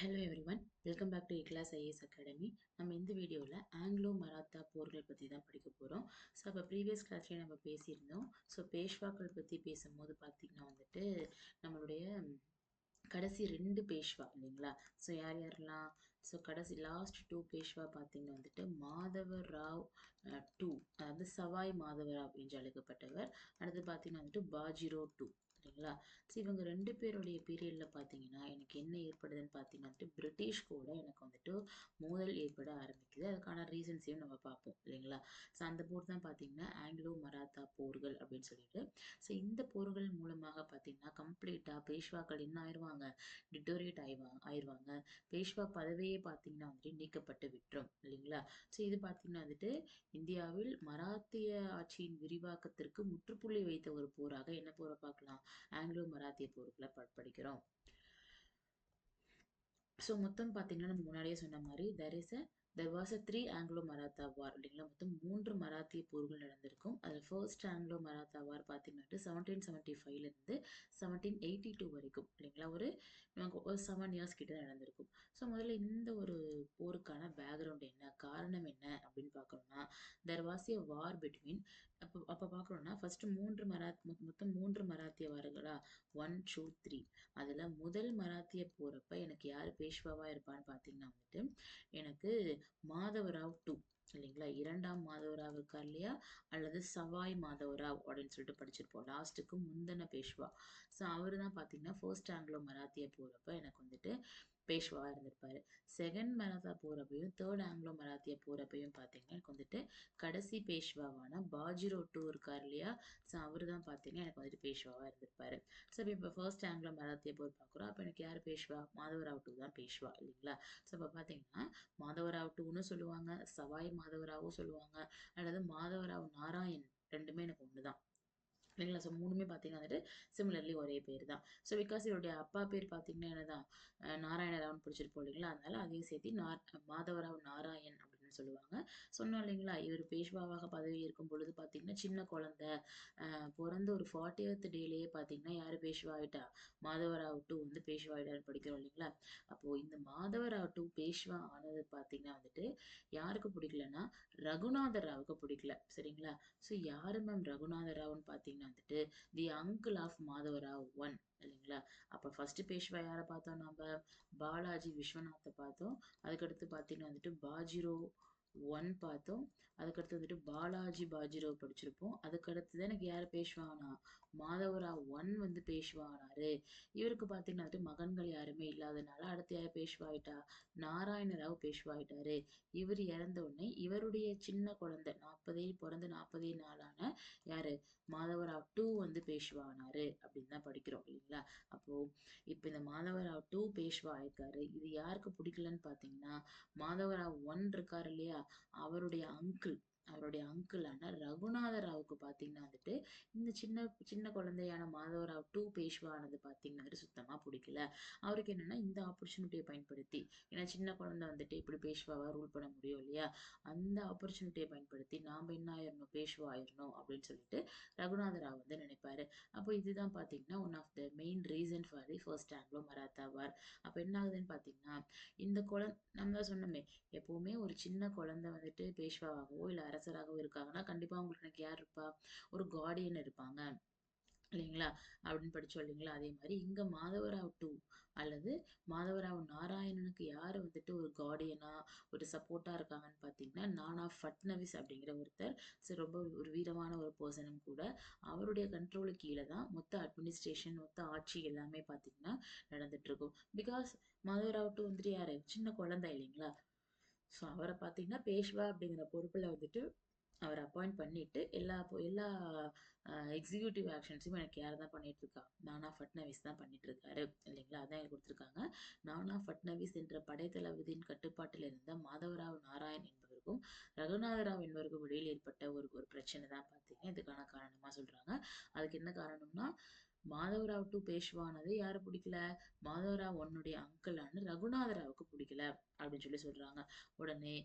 Hello everyone, welcome back to இக்லாஸ் IAS academy. நம்ம இந்த வீடியோவில் ஆங்கிலோ மராத்தா போர்கள் பற்றி தான் படிக்க போகிறோம். ஸோ அப்போ ப்ரீவியஸ் கிளாஸ்லேயே நம்ம பேசியிருந்தோம். ஸோ பேஷ்வாக்கள் பற்றி பேசும்போது பார்த்திங்கன்னா நம்மளுடைய கடைசி 2 பேஷ்வா இல்லைங்களா? ஸோ யார் யாரெல்லாம்? ஸோ கடைசி லாஸ்ட் 2 பேஷ்வா பார்த்தீங்கன்னா மாதவராவ் 2, அதாவது சவாய் மாதவராவ் என்று அழைக்கப்பட்டவர். அடுத்து பார்த்தீங்கன்னா பாஜிரோ 2 இல்லைங்களா? ஸோ இவங்க 2 பேருடைய பீரியடில் பார்த்தீங்கன்னா எனக்கு என்ன ஏற்படுதுன்னு பார்த்தீங்கன்னா பிரிட்டிஷ் கூட எனக்கு மோதல் ஏற்பட ஆரம்பிக்குது. அதுக்கான ரீசன்ஸையும் நம்ம பார்ப்போம் இல்லைங்களா? ஸோ அந்த போர் தான் பார்த்தீங்கன்னா ஆங்கிலோ மராத்தா போர்கள் அப்படின்னு சொல்லிட்டு. ஸோ இந்த போர்கள் மூலமாக பார்த்தீங்கன்னா கம்ப்ளீட்டாக பேஷ்வாக்கள் என்ன ஆயிடுவாங்க, டிட்டோரியேட் ஆயிடுவாங்க. பேஷ்வா பதவியே பார்த்தீங்கன்னா நீக்கப்பட்டு விட்டுரும் இல்லைங்களா? ஸோ இது பார்த்தீங்கன்னா இந்தியாவில் மராத்திய ஆட்சியின் விரிவாக்கத்திற்கு முற்றுப்புள்ளி வைத்த ஒரு போராக என்ன போரை பார்க்கலாம், ஆங்கிலோ மராத்திய போர்களை படிக்கிறோம். ஸோ மொத்தம் பார்த்தீங்கன்னா நம்ம முன்னாடியே சொன்ன மாதிரி there was a 3 Anglo Maratha war இல்லைங்களா? மொத்தம் 3 மராத்திய போர்கள் நடந்திருக்கும். அதில் ஃபர்ஸ்ட் ஆங்கிலோ மராத்தா வார் பார்த்தீங்கன்னா 1775லேருந்து 1782 வரைக்கும் இல்லைங்களா? நமக்கு ஒரு 7 இயர்ஸ் கிட்ட நடந்திருக்கும். ஸோ முதல்ல இந்த ஒரு போருக்கான பேக்ரவுண்ட் என்ன, காரணம் என்ன அப்படின்னு பார்க்கணும்னா, there was a war between அப்போ பார்க்கணும்னா ஃபர்ஸ்ட் மொத்தம் 3 மராத்திய வார்களா, 1, 2, 3. அதில் முதல் மராத்திய போறப்ப எனக்கு யார் பேஷ்வாவா இருப்பான்னு பார்த்தீங்கன்னா எனக்கு மாதவராவ் 2 இல்லைங்களா? 2ஆம் மாதவராவ் இருக்கார் இல்லையா, அல்லது சவாய் மாதவராவ் அப்படின்னு சொல்லிட்டு படிச்சிருப்போம், லாஸ்ட்டுக்கு முந்தின பேஷ்வா. ஸோ அவரு தான் பார்த்தீங்கன்னா ஃபர்ஸ்ட் ஆங்கிலோ மராத்திய போறப்ப எனக்கு பேஷ்வாவா இருந்திருப்பாரு. செகண்ட் மராத்தா போறப்பையும் தேர்ட் ஆங்கிலோ மராத்திய போறப்பையும் பார்த்தீங்கன்னா எனக்கு கடைசி பேஷ்வாவான பாஜிரோ 2 இருக்கார் இல்லையா? ஸோ அவரு தான் பார்த்தீங்கன்னா எனக்கு பேஷ்வாவா இருந்திருப்பாரு. ஸோ இப்போ ஃபர்ஸ்ட் ஆங்கிலோ மராத்திய போர் பார்க்குறோம். அப்போ எனக்கு யார் பேஷ்வா, மாதவராவ் 2 தான் பேஷ்வா இல்லைங்களா? ஸோ இப்போ பார்த்தீங்கன்னா மாதவராவ் 2ன்னு சொல்லுவாங்க, சவாய் மாதவராவும் சொல்லுவாங்க, அல்லது மாதவராவ் நாராயண், ரெண்டுமே எனக்கு ஒன்று தான் இல்லைங்களா? ஸோ 3மே பார்த்தீங்கன்னா சிமிலர்லி ஒரே பேர் தான். ஸோ பிகாஸ் இவருடைய அப்பா பேர் பார்த்தீங்கன்னா என்னதான், நாராயணராவ்னு பிடிச்சிருப்போம் இல்லைங்களா? அதனால அதையும் சேர்த்து மாதவராவ் நாராயண் அப்படின்னு சொல்லுவாங்க. சொன்னோம் இல்லைங்களா, இவர் பேஷ்வாவாக பதவி ஏற்கும் பொழுது பார்த்தீங்கன்னா சின்ன குழந்தை, பிறந்த ஒரு 40th டேலேயே பார்த்தீங்கன்னா யார் பேஷ்வா ஆயிட்டா, மாதவராவ் 2 பேஷ்வா ஆயிட்டான்னு படிக்கிறோம் இல்லைங்களா? அப்போ இந்த மாதவராவ் 2 பேஷ்வா ஆனது பார்த்தீங்கன்னா யாருக்கு பிடிக்கலன்னா ரகுநாத ராவுக்கு பிடிக்கல, சரிங்களா? ஸோ யாரு மேம் ரகுநாத ராவ்னு பார்த்தீங்கன்னா தி அங்கிள் ஆஃப் மாதவராவ் 1 இல்லைங்களா? அப்ப ஃபர்ஸ்ட் பேஷ்வா யாரை பார்த்தோம் நம்ம, பாலாஜி விஸ்வநாத்தை பார்த்தோம். அதுக்கடுத்து பார்த்தீங்கன்னா பாஜிரோ 1 பார்த்தோம். அதுக்கடுத்து பாலாஜி பாஜிரோ படிச்சிருப்போம். அதுக்கடுத்து எனக்கு யார் பேஷ்வானா, மாதவராவ் 1 பேஷ்வா ஆனாரு. இவருக்கு பார்த்தீங்கன்னா மகன்கள் யாருமே இல்லாதனால அடுத்து யார் பேஷ்வா ஆயிட்டா, நாராயணராவ் பேஷ்வா ஆயிட்டாரு. இவர் இறந்த உடனே இவருடைய சின்ன குழந்தை பிறந்து 40 நாளான யாரு, மாதவராவ் 2 பேஷ்வா ஆனாரு அப்படின்னு தான் படிக்கிறோம் இல்லைங்களா? அப்போ இப்ப இந்த மாதவராவ் 2 பேஷ்வா ஆயிருக்காரு. இது யாருக்கு பிடிக்கலன்னு பாத்தீங்கன்னா, மாதவராவ் 1 இருக்காரு இல்லையா, அவருடைய அங்கிளான ரகுநாத ராவுக்கு பார்த்தீங்கன்னா இந்த சின்ன சின்ன குழந்தையான மாதவராவ் 2 பேஷ்வா ஆனது பார்த்தீங்கன்னா சுத்தமா பிடிக்கல. அவருக்கு என்னன்னா இந்த ஆப்பர்ச்சுனிட்டியை பயன்படுத்தி, ஏன்னா சின்ன குழந்தை இப்படி பேஷ்வாவா ரூல் பண்ண முடியும் இல்லையா, அந்த ஆப்பர்ச்சுனிட்டியை பயன்படுத்தி நாம என்ன ஆயிரணும், பேஷ்வா ஆயிரணும் அப்படின்னு சொல்லிட்டு ரகுநாத ராவ் நினைப்பாரு. அப்போ இதுதான் பார்த்தீங்கன்னா one of the main reason for the first Anglo Maratha war. அப்போ என்ன ஆகுதுன்னு பார்த்தீங்கன்னா, இந்த குழந்தை நம்ம தான் சொன்னோமே, எப்பவுமே ஒரு சின்ன குழந்தை பேஷ்வாவாகவோ இல்ல அரசராகவோ இருக்காங்கன்னா கண்டிப்பா அவங்களுக்கு எனக்கு யார் இருப்பா, ஒரு கார்டியன் இருப்பாங்க இல்லைங்களா? அப்படின்னு படிச்சோம் இல்லைங்களா? அதே மாதிரி இங்க மாதவராவ் 2 அல்லது மாதவராவ் நாராயணனுக்கு யாரு ஒரு கார்டியனா, ஒரு சப்போர்ட்டா இருக்காங்கன்னு பார்த்தீங்கன்னா, நானா ஃபட்னவிஸ் அப்படிங்கிற ஒருத்தர். ஸோ ரொம்ப ஒரு வீரமான ஒரு பர்சனும் கூட. அவருடைய கண்ட்ரோலுக்கு கீழே தான் மொத்த அட்மினிஸ்ட்ரேஷன், மொத்த ஆட்சி எல்லாமே பார்த்தீங்கன்னா நடந்துட்டு இருக்கும். பிகாஸ் மாதவராவ் 2 யாரு, சின்ன குழந்தை இல்லைங்களா? ஸோ அவரை பார்த்தீங்கன்னா பேஷ்வா அப்படிங்கிற பொறுப்புல அவர் அப்பாயிண்ட் பண்ணிட்டு எல்லா எக்ஸிக்யூட்டிவ் ஆக்ஷன்ஸும் எனக்கு யார் தான் பண்ணிட்டு இருக்கா, நானா ஃபட்னவிஸ் தான் பண்ணிட்டு இருக்காரு இல்லைங்களா? அதான் எனக்கு கொடுத்துருக்காங்க. நானா ஃபட்னவிஸ் என்ற படைத்தளபதியின் கட்டுப்பாட்டில் இருந்த மாதவராவ் நாராயண் என்பவருக்கும் ரகுநாதராவ் என்பவருக்கும் இடையில் ஏற்பட்ட ஒரு ஒரு பிரச்சனை தான் பார்த்தீங்கன்னா இதுக்கான காரணமா சொல்றாங்க. அதுக்கு என்ன காரணம்னா, மாதவராவ் 2 பேஷ்வானது யாரு பிடிக்கல, மாதவராவ் 1 அங்கிளான ரகுநாதராவுக்கு பிடிக்கல அப்படின்னு சொல்றாங்க. உடனே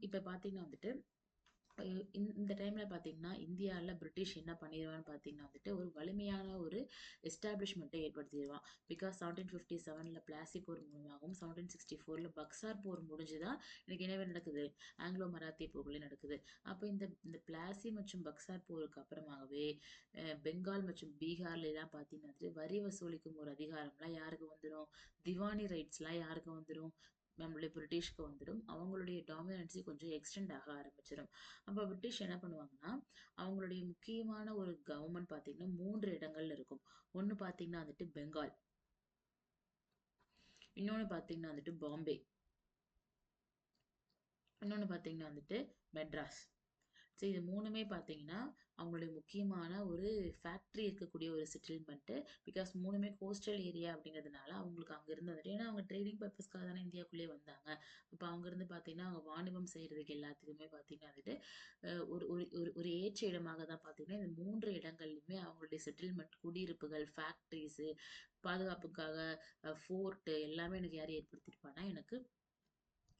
இப்ப பாத்தீங்கன்னா இந்த டைம்ல பார்த்தீங்கன்னா, இந்தியால பிரிட்டிஷ் என்ன பண்ணிருவான்னு பார்த்தீங்கன்னா வந்துட்டு, ஒரு வலிமையான ஒரு எஸ்டாப்ளிஷ்மென்ட்ட ஏற்படுத்திருவான். பிகாஸ் 1757ல பிளாசி போர் மூலமாகவும், 1764ல பக்சார் போர் முடிஞ்சு தான் எனக்கு என்னவே நடக்குது, ஆங்கிலோ மராத்திய போர்களே நடக்குது. அப்ப இந்த இந்த பிளாசி மற்றும் பக்சார் போருக்கு அப்புறமாகவே, பெங்கால் மற்றும் பீகார்லலாம் பார்த்தீங்கன்னா வந்துட்டு, வரி வசூலிக்கும் ஒரு அதிகாரம்லாம் யாருக்கு வந்துரும்? திவானி ரைட்ஸ்லாம் யாருக்கு வந்துரும்? நம்மளுடைய பிரிட்டிஷ்க்கு வந்துடும். அவங்களுடைய டாமினன்சி கொஞ்சம் எக்ஸ்டெண்ட் ஆக ஆரம்பிச்சிடும். அப்ப பிரிட்டிஷ் என்ன பண்ணுவாங்கன்னா, அவங்களுடைய முக்கியமான ஒரு கவர்மெண்ட் பார்த்தீங்கன்னா 3 இடங்கள்ல இருக்கும். ஒண்ணு பார்த்தீங்கன்னா வந்துட்டு பெங்கால், இன்னொன்னு பார்த்தீங்கன்னா வந்துட்டு பாம்பே, இன்னொன்னு பார்த்தீங்கன்னா வந்துட்டு மெட்ராஸ். ஸோ இது 3மே பார்த்தீங்கன்னா, அவங்களுடைய முக்கியமான ஒரு ஃபேக்ட்ரி இருக்கக்கூடிய ஒரு செட்டில்மெண்ட்டு. பிகாஸ் 3மே கோஸ்டல் ஏரியா அப்படிங்கிறதுனால, அவங்களுக்கு அங்கருந்து வந்துட்டு ஏன்னா அவங்க ட்ரேடிங் பர்ப்பஸ்க்காக தானே இந்தியாக்குள்ளேயே வந்தாங்க. அப்ப அங்கருந்து பார்த்தீங்கன்னா, அவங்க வாணிபம் செய்றதுக்கு எல்லாத்துக்குமே பார்த்தீங்கன்னா வந்துட்டு, ஒரு ஒரு ஒரு ஒரு ஏற்ற இடமாக தான் பார்த்தீங்கன்னா, இந்த 3 இடங்கள்லயுமே அவங்களுடைய செட்டில்மெண்ட், குடியிருப்புகள், ஃபேக்ட்ரிஸு, பாதுகாப்புக்காக ஃபோர்ட் எல்லாமே எனக்கு யார் ஏற்படுத்தியிருப்பான்னா, எனக்கு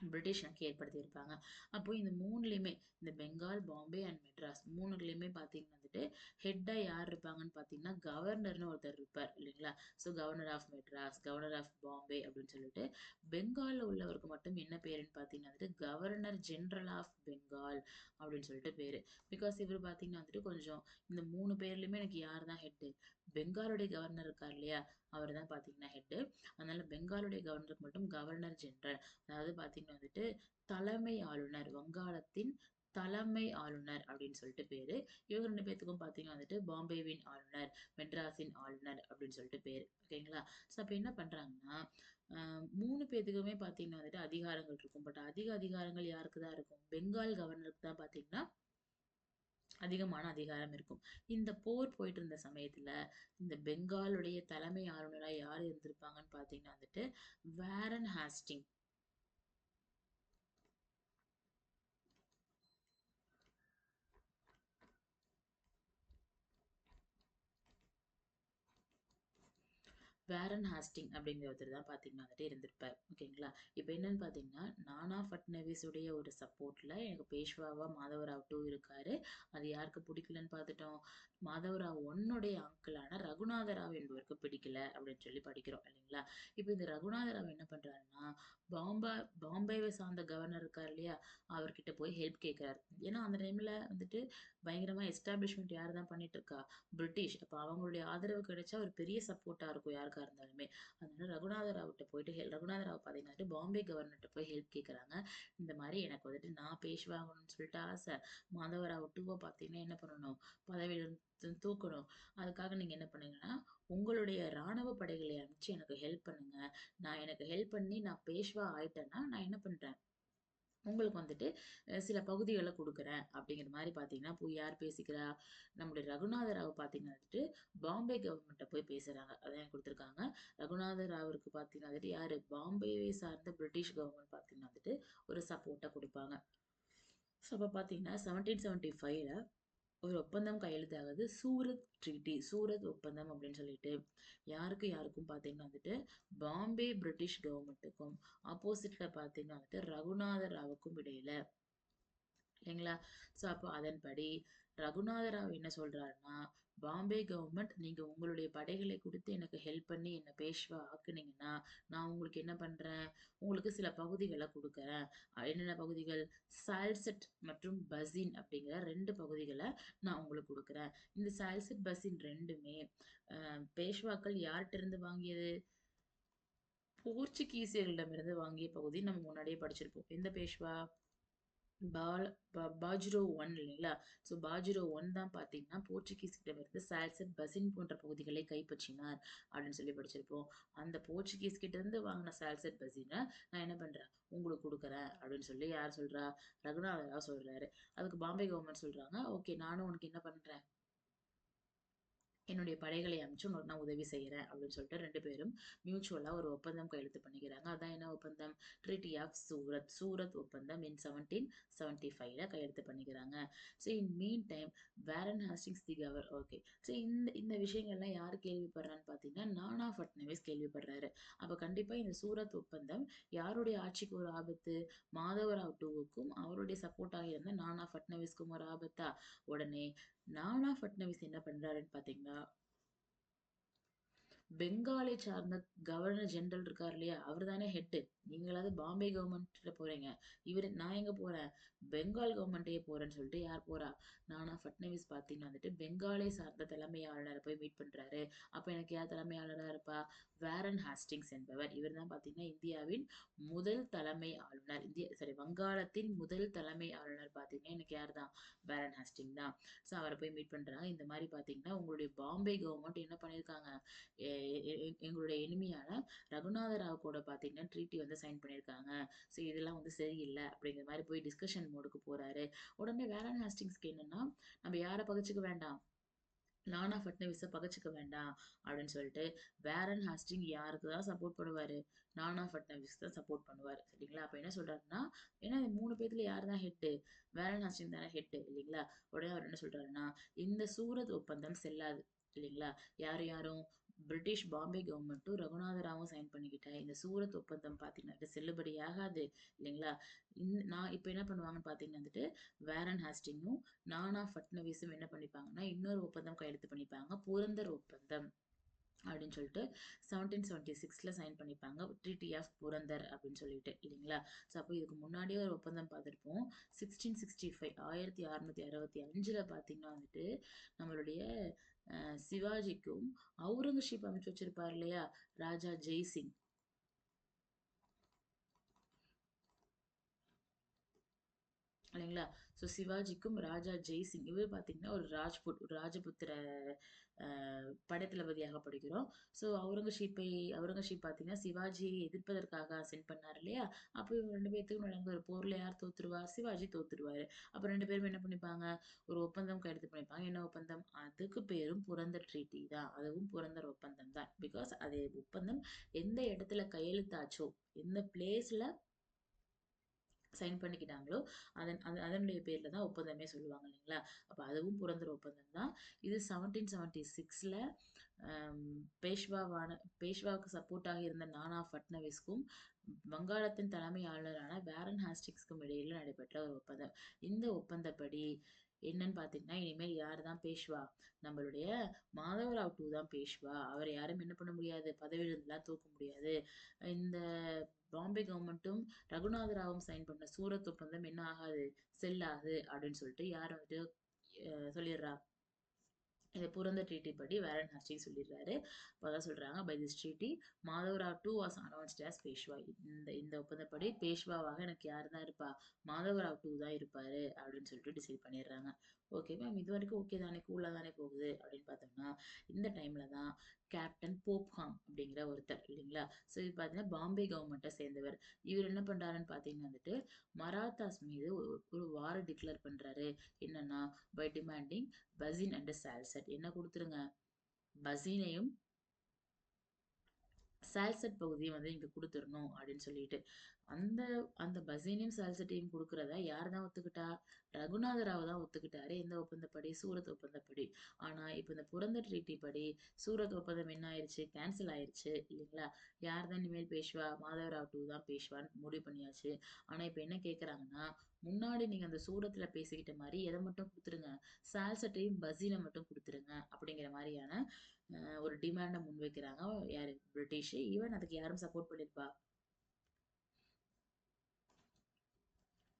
பிரிட்டிஷ் எனக்கு ஏற்படுத்தியிருப்பாங்க. அப்போ இந்த 3லயுமே இந்த பெங்கால், பாம்பே அண்ட் மெட்ராஸ் 3லயுமே பார்த்தீங்கன்னா வந்துட்டு, ஹெட்டா யார் இருப்பாங்கன்னு பார்த்தீங்கன்னா, கவர்னர்ன்னு ஒருத்தர் இருப்பார் இல்லைங்களா? So governor of Madras, governor of Bombay அப்படின்னு சொல்லிட்டு, பெங்கால்ல உள்ளவருக்கு மட்டும் என்ன பேருன்னு பார்த்தீங்கன்னா வந்துட்டு, கவர்னர் ஜெனரல் ஆஃப் பெங்கால் அப்படின்னு சொல்லிட்டு பேரு. பிகாஸ் இவரு பார்த்தீங்கன்னா வந்துட்டு கொஞ்சம் இந்த 3 பேர்லயுமே எனக்கு யார் தான் ஹெட்டு? பெங்காலுடைய கவர்னர் இருக்கார் இல்லையா? அவர் தான் பார்த்தீங்கன்னா ஹெட்டு. அதனால பெங்காலுடைய கவர்னருக்கு மட்டும் கவர்னர் ஜெனரல், அதாவது பார்த்தீங்கன்னா வந்துட்டு தலைமை ஆளுநர், வங்காளத்தின் தலைமை ஆளுநர் அப்படின்னு சொல்லிட்டு பேரு. இவங்க 2 பேத்துக்கும் பார்த்தீங்கன்னா வந்துட்டு பாம்பேவின் ஆளுநர், மெட்ராஸின் ஆளுநர் அப்படின்னு சொல்லிட்டு பேரு. ஓகேங்களா? ஸோ அப்ப என்ன பண்றாங்கன்னா, 3 பேத்துக்குமே பார்த்தீங்கன்னா வந்துட்டு அதிகாரங்கள் இருக்கும். பட் அதிக அதிகாரங்கள் யாருக்கு தான் இருக்கும்? பெங்கால் கவர்னருக்கு தான் பார்த்தீங்கன்னா அதிகமான அதிகாரம் இருக்கும். இந்த போர் போயிட்டு இருந்த சமயத்துல, இந்த பெங்காலுடைய தலைமை ஆளுநரா யார் இருந்திருப்பாங்கன்னு பார்த்தீங்கன்னா வந்துட்டு, வாரன் ஹேஸ்டிங். வாரன் ஹாஸ்டிங் அப்படிங்கிற ஒருத்தர் தான் பார்த்தீங்கன்னா வந்துட்டு இருந்திருப்பார். ஓகேங்களா? இப்ப என்னன்னு பார்த்தீங்கன்னா, நானா ஃபட்னவிஸ் உடைய ஒரு சப்போர்ட்ல எனக்கு பேஷ்வாவா மாதவராவ் 2 இருக்காரு. அது யாருக்கு பிடிக்கலன்னு பார்த்துட்டோம். மாதவராவ் 1 உடைய அங்கிளான ரகுநாதராவ் என்பவருக்கு பிடிக்கல அப்படின்னு சொல்லி படிக்கிறோம் இல்லைங்களா? இப்ப இந்த ரகுநாதராவ் என்ன பண்றாருன்னா, பாம்பா பாம்பேவை சார்ந்த கவர்னர் இருக்கார் இல்லையா? அவர்கிட்ட போய் ஹெல்ப் கேட்கிறாரு. ஏன்னா அந்த டைம்ல வந்துட்டு பயங்கரமா எஸ்டாப்ளிஷ்மென்ட் யார் தான் பண்ணிட்டு இருக்கா? பிரிட்டிஷ். அப்ப அவங்களுடைய ஆதரவு கிடைச்சா ஒரு பெரிய சப்போர்ட்டா இருக்கும் யாருக்கா இருந்தாலுமே. அதனால ரகுநாதராவ்ட்ட போயிட்டு ரகுநாதராவ் பார்த்தீங்கன்னா பாம்பே கவர்னர்ட்ட போய் ஹெல்ப் கேட்கறாங்க. இந்த மாரி எனக்கு வந்துட்டு நான் பேஷ்வா ஆகணும்னு சொல்லிட்டு ஆசை. மாதவராவ் 2வ பார்த்தீங்கன்னா என்ன பண்ணணும்? பதவியிலிருந்து தூக்கணும். அதுக்காக நீங்க என்ன பண்ணுங்கன்னா, உங்களுடைய ராணுவ படைகளை அனுப்பிச்சு எனக்கு ஹெல்ப் பண்ணுங்க. எனக்கு ஹெல்ப் பண்ணி நான் பேஷ்வா ஆயிட்டேன்னா, நான் என்ன பண்றேன்? உங்களுக்கு வந்துட்டு சில பகுதிகள குடுக்குறேன் அப்படிங்கிற மாரி பார்த்தீங்கன்னா, போய் யார் பேசிக்கிறா? நம்முடைய ரகுநாத ராவ் பார்த்தீங்கன்னா வந்துட்டு, பாம்பே கவர்மெண்ட்ட போய் பேசுறாங்க. அதான் குடுத்துருக்காங்க. ரகுநாத ராவுக்கு பார்த்தீங்கன்னா வந்துட்டு யாரு? பாம்பேவை சார்ந்த பிரிட்டிஷ் கவர்மெண்ட் பார்த்தீங்கன்னா வந்துட்டு, ஒரு சப்போர்ட்டா குடுப்பாங்க. ஸோ அப்ப பார்த்தீங்கன்னா 1775ல ஒரு ஒப்பந்தம் கையெழுத்தாகுது. சூரத் ட்ரீட்டி, சூரத் ஒப்பந்தம் அப்படின்னு சொல்லிட்டு. யாருக்கும் பார்த்தீங்கன்னா வந்துட்டு, பாம்பே பிரிட்டிஷ் கவர்மெண்ட்டுக்கும், ஆப்போசிட்ல பார்த்தீங்கன்னா வந்துட்டு ரகுநாத ராவுக்கும் இடையில இல்லைங்களா? ஸோ அப்போ அதன்படி ரகுநாத ராவ் என்ன சொல்றாருன்னா, பாம்பே கவர்மெண்ட் நீங்க உங்களுடைய படைகளை குடுத்து எனக்கு ஹெல்ப் பண்ணி என்ன பேஷ்வா ஆக்குனீங்கன்னா, நான் உங்களுக்கு என்ன பண்றேன்? உங்களுக்கு சில பகுதிகள குடுக்குறேன். என்னென்ன பகுதிகள்? சால்செட் மற்றும் பசின் அப்படிங்கிற 2 பகுதிகள நான் உங்களுக்கு குடுக்குறேன். இந்த சால்செட், பசின் 2மே பேஷ்வாக்கள் யார்ட்ட இருந்து வாங்கியது? போர்ச்சுகீசியர்களிடமிருந்து வாங்கிய பகுதி நம்ம முன்னாடியே படிச்சிருப்போம். எந்த பேஷ்வா? பால பாஜ்ரோ 1 இல்லைங்களா? ஸோ பாஜ்ரோ 1 தான் பார்த்தீங்கன்னா, போர்ச்சுகீஸ்கிட்டமிருந்து சால்செட், பசின் போன்ற பகுதிகளை கைப்பற்றினார் அப்படின்னு சொல்லி படிச்சிருப்போம். அந்த போர்ச்சுகீஸ் கிட்ட இருந்து வாங்கின சால்செட், பசின நான் என்ன பண்றேன்? உங்களுக்கு குடுக்குறேன் அப்படின்னு சொல்லி யார் சொல்றா? ரகுநாத ராவ் சொல்றாரு. அதுக்கு பாம்பே கவர்மெண்ட் சொல்றாங்க, ஓகே நானும் உனக்கு என்ன பண்றேன்? என்னுடைய படைகளை அனுப்பிச்சு உனக்கு நான் உதவி செய்யறேன் அப்படின்னு சொல்லிட்டு 2 பேரும் மியூச்சுவலா ஒரு ஒப்பந்தம் கையெழுத்து பண்ணிக்கிறாங்க. அதான் என்ன ஒப்பந்தம்? Treaty of Surat. சூரத் ஒப்பந்தம் இன் 1775ல கையெழுத்து பண்ணிக்கிறாங்க. So in mean time Warren Hastings the cover okay. So இந்த இந்த விஷயங்கள்லாம் யார் கேள்விப்படுறான்னு பார்த்தீங்கன்னா, நானா ஃபட்னவிஸ் கேள்விப்படுறாரு. அப்ப கண்டிப்பா இந்த சூரத் ஒப்பந்தம் யாருடைய ஆட்சிக்கு ஒரு ஆபத்து? மாதவராவ் டூவுக்கும் அவருடைய சப்போர்ட்டாக இருந்த நானா ஃபட்னவிஸ்க்கும் ஒரு ஆபத்தா? உடனே நானா ஃபட்னவிஸ் என்ன பண்றாருன்னு பார்த்தீங்கன்னா, பெங்காலை சார்ந்த கவர்னர் ஜெனரல் இருக்கார் இல்லையா? அவரு தானே ஹெட்டு. நீங்களாவது பாம்பே கவர்மெண்ட்ல போறீங்க. நான் எங்க போறேன்? பெங்கால் கவர்மெண்ட்டயே போறேன்னு சொல்லிட்டு யார் போறா? நானா ஃபட்னவிஸ் பார்த்தீங்கன்னா வந்துட்டு பெங்காலை சார்ந்த தலைமை ஆளுநரை போய் மீட் பண்றாரு. அப்ப எனக்கு யார் தலைமை ஆளுநரா இருப்பா? வாரன் ஹாஸ்டிங்ஸ் என்பவர். இவர் தான் பார்த்தீங்கன்னா இந்தியாவின் முதல் தலைமை ஆளுநர். வங்காளத்தின் முதல் தலைமை ஆளுநர் பார்த்தீங்கன்னா எனக்கு யார் தான்? வாரன் ஹாஸ்டிங் தான். ஸோ அவரை போய் மீட் பண்றாங்க. இந்த மாதிரி பார்த்தீங்கன்னா உங்களுடைய பாம்பே கவர்மெண்ட் என்ன பண்ணியிருக்காங்க? எங்களுடைய எனிமியான ரகுநாத ராவ் கூட பார்த்தீங்கன்னா ட்ரீட்டி வந்து சைன் பண்ணியிருக்காங்க. ஸோ இதெல்லாம் வந்து சரியில்ல அப்படிங்கிற மாதிரி போய் டிஸ்கஷன் மோடுக்கு போறாரு. உடனே வேலன் ஹாஸ்டிங்ஸ்க்கு என்னன்னா, நம்ம யாரை பகைச்சுக்க வேண்டாம், நானா ஃபட்னவிஸை பகைச்சுக்க வேண்டாம் அப்படின்னு சொல்லிட்டு வேரன் ஹாஸ்டிங் யாருக்கு தான் சப்போர்ட் பண்ணுவாரு? நானா ஃபட்னவிஸ் தான் சப்போர்ட் பண்ணுவாரு. சரிங்களா? அப்ப என்ன சொல்றாருன்னா, ஏன்னா இந்த 3 பேத்துல யார் தான் ஹெட்டு? வேரன் ஹாஸ்டிங் தானே ஹெட்டு இல்லைங்களா? உடனே அவர் என்ன சொல்றாருன்னா, இந்த சூரத் ஒப்பந்தம் செல்லாது இல்லைங்களா? யாரும் பிரிட்டிஷ் பாம்பே கவர்மெண்ட்டும் ரகுநாதராவும் சைன் பண்ணிக்கிட்ட இந்த சூரத் ஒப்பந்தம் பார்த்தீங்கன்னா செல்லுபடியாகாது இல்லைங்களா? நான் இப்போ என்ன பண்ணுவாங்கன்னு பார்த்தீங்கன்னா வந்துட்டு வேரன் ஹாஸ்டிங்கும் நானா ஃபட்னவிஸும் என்ன பண்ணிப்பாங்கன்னா இன்னொரு ஒப்பந்தம் கையெழுத்து பண்ணிப்பாங்க. புரந்தர் ஒப்பந்தம் அப்படின்னு சொல்லிட்டு 1776ல சைன் பண்ணிப்பாங்க. ட்ரீட்டி ஆஃப் புரந்தர் அப்படின்னு சொல்லிட்டு இல்லைங்களா? ஸோ அப்போ இதுக்கு முன்னாடியே ஒரு ஒப்பந்தம் பார்த்துருப்போம். 1665ல பார்த்தீங்கன்னா வந்துட்டு நம்மளுடைய சிவாஜிக்கும் அவுரங்கசீப் அமைச்சு வச்சிருப்பார் இல்லையா? ராஜா ஜெய்சிங் இல்லைங்களா? ஸோ சிவாஜிக்கும் ராஜா ஜெய்சிங் இவர் பார்த்தீங்கன்னா ஒரு ராஜ்புட் ஒரு ராஜபுத்திர படைத்தளபதியாக படிக்கிறோம். ஸோ அவுரங்கசீப் பார்த்தீங்கன்னா சிவாஜியை எதிர்ப்பதற்காக சென்ட் பண்ணார் இல்லையா? அப்போ இவங்க 2 பேத்துக்கும் நடந்த ஒரு போர்ல யார் தோத்துருவா? சிவாஜி தோத்துருவாரு. அப்ப 2 பேரும் என்ன பண்ணிப்பாங்க? ஒரு ஒப்பந்தம் கையெழுத்து பண்ணிப்பாங்க. என்ன ஒப்பந்தம்? அதுக்கு பேரும் புரந்தர் ட்ரீட்டி தான். அதுவும் புரந்தர் ஒப்பந்தம் தான். பிகாஸ் அது ஒப்பந்தம் எந்த இடத்துல கையெழுத்தாச்சோ, எந்த பிளேஸ்ல சைன் பண்ணிக்கிட்டாங்களோ அதனுடைய பேர்ல தான் ஒப்பந்தமே சொல்லுவாங்க இல்லைங்களா? அப்ப அதுவும் புரந்தர் ஒப்பந்தம் தான். இது 1776ல பேஷ்வாவுக்கு சப்போர்ட்டாக இருந்த நானா ஃபட்னவிஸ்க்கும் வங்காளத்தின் தலைமை ஆளுநரான வாரன் ஹாஸ்டிங்ஸ்க்கும் இடையில நடைபெற்ற ஒரு ஒப்பந்தம். இந்த ஒப்பந்தப்படி என்னன்னு பார்த்தீங்கன்னா, இனிமேல் யார் தான் பேஷ்வா? நம்மளுடைய மாதவராவ் டூ தான் பேஷ்வா. அவரை யாரும் என்ன பண்ண முடியாது? பதவியிலிருந்துலாம் தூக்க முடியாது. இந்த பாம்பே கவர்மெண்ட்டும் ரகுநாதராவும் சைன் பண்ண சூரத் ஒப்பந்தம் என்ன ஆகாது? செல்லாது அப்படின்னு சொல்லிட்டு யார் வந்துட்டு சொல்லிடுறா? இந்த புரந்தர் ட்ரீட்டி படி வேரன் ஹாஸ்டிங் சொல்லிடுறாரு. அப்பதான் சொல்றாங்க by this treaty Madhavrao two was announced as Peshwa. இந்த இந்த ஒப்பந்தப்படி பேஷ்வாவாக எனக்கு யார் தான் இருப்பா? மாதவராவ் டூ தான் இருப்பாரு அப்படின்னு சொல்லிட்டு டிசைட் பண்ணிடுறாங்க. ஓகே மேம், இது வரைக்கும் ஓகே தானே, கூலா தானே போகுது அப்படின்னு பார்த்தோம்னா இந்த டைம்ல தான் கேப்டன் போப்ஹாம் அப்படிங்கிற ஒருத்தர் இல்லைங்களா? ஸோ இது பார்த்தீங்கன்னா பாம்பே கவர்மெண்ட்டை சேர்ந்தவர். இவர் என்ன பண்றாருன்னு பார்த்தீங்கன்னா வந்துட்டு மராத்தாஸ் மீது ஒரு வார டிக்ளேர் பண்றாரு. என்னன்னா பை டிமாண்டிங் பசின் அண்ட் சால்சட் என்ன கொடுத்துருங்க? பசீனையும் சால்சட் பகுதியை வந்து இங்க குடுத்துறணும் அப்படின்னு சொல்லிட்டு. அந்த அந்த பசீனையும் சால்சட்டையும் குடுக்குறத யார் தான் ஒத்துக்கிட்டா? ரகுநாதராவ் தான் ஒத்துக்கிட்டாரு. எந்த ஒப்பந்தப்படி? சூரத் ஒப்பந்தப்படி. ஆனா இப்ப இந்த புரந்தர் ட்ரீட்டி படி சூரத் ஒப்பந்தம் என்ன ஆயிருச்சு? கேன்சல் ஆயிருச்சு இல்லைங்களா? யார் தான் இனிமேல் பேஷ்வா? மாதவராவ் டூ தான் பேஷ்வான்னு முடிவு பண்ணியாச்சு. ஆனா இப்ப என்ன கேக்குறாங்கன்னா, முன்னாடி நீங்க அந்த சூரத்துல பேசிக்கிட்ட மாதிரி எதை மட்டும் கொடுத்துருங்க? சால்சட்டையும் பசீனை மட்டும் கொடுத்துருங்க அப்படிங்கிற மாதிரியான ஒரு டிமாண்ட முன்வைக்கிறாங்க. யாரு? பிரிட்டிஷ். ஈவன் அதுக்கு யாரும் சப்போர்ட் பண்ணியிருப்பா?